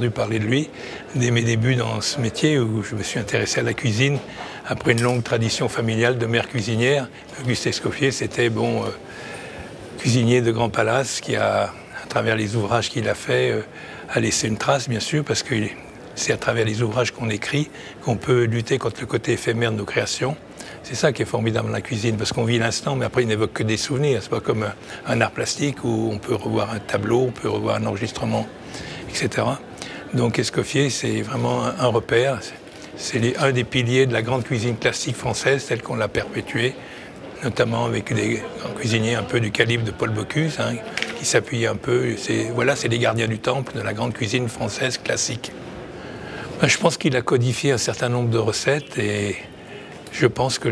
entendu parler de lui dès mes débuts dans ce métier où je me suis intéressé à la cuisine après une longue tradition familiale de mère cuisinière. Auguste Escoffier, c'était cuisinier de Grand Palace qui a, à travers les ouvrages qu'il a fait, a laissé une trace, bien sûr, parce que c'est à travers les ouvrages qu'on écrit qu'on peut lutter contre le côté éphémère de nos créations. C'est ça qui est formidable dans la cuisine, parce qu'on vit l'instant, mais après il n'évoque que des souvenirs. C'est pas comme un art plastique où on peut revoir un tableau, on peut revoir un enregistrement, etc. Donc Escoffier, c'est vraiment un repère. C'est un des piliers de la grande cuisine classique française, telle qu'on l'a perpétuée, notamment avec des cuisiniers un peu du calibre de Paul Bocuse, hein, qui s'appuyaient un peu. Voilà, c'est les gardiens du temple de la grande cuisine française classique. Je pense qu'il a codifié un certain nombre de recettes et je pense que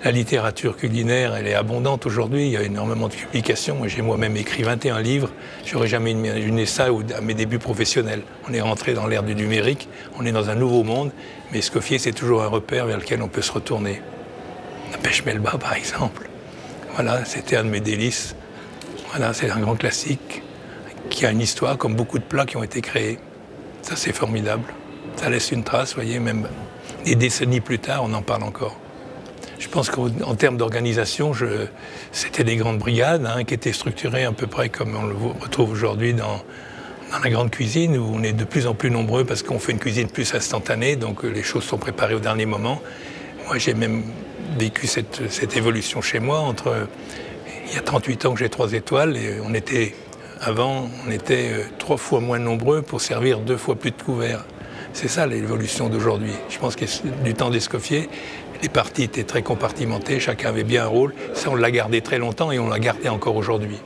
la littérature culinaire, elle est abondante aujourd'hui. Il y a énormément de publications. J'ai moi-même écrit 21 livres. J'aurais jamais imaginé ça à mes débuts professionnels. On est rentré dans l'ère du numérique, on est dans un nouveau monde, mais Escoffier, c'est toujours un repère vers lequel on peut se retourner. La pêche melba, par exemple. Voilà, c'était un de mes délices. Voilà, c'est un grand classique qui a une histoire, comme beaucoup de plats qui ont été créés. Ça, c'est formidable. Ça laisse une trace, vous voyez, même des décennies plus tard, on en parle encore. Je pense qu'en termes d'organisation, c'était des grandes brigades hein, qui étaient structurées à peu près comme on le retrouve aujourd'hui dans la grande cuisine, où on est de plus en plus nombreux parce qu'on fait une cuisine plus instantanée, donc les choses sont préparées au dernier moment. Moi, j'ai même vécu cette évolution chez moi. Il y a 38 ans que j'ai 3 étoiles, et avant, on était 3 fois moins nombreux pour servir 2 fois plus de couverts. C'est ça l'évolution d'aujourd'hui. Je pense que du temps d'Escoffier, les parties étaient très compartimentées, chacun avait bien un rôle. Ça, on l'a gardé très longtemps et on l'a gardé encore aujourd'hui.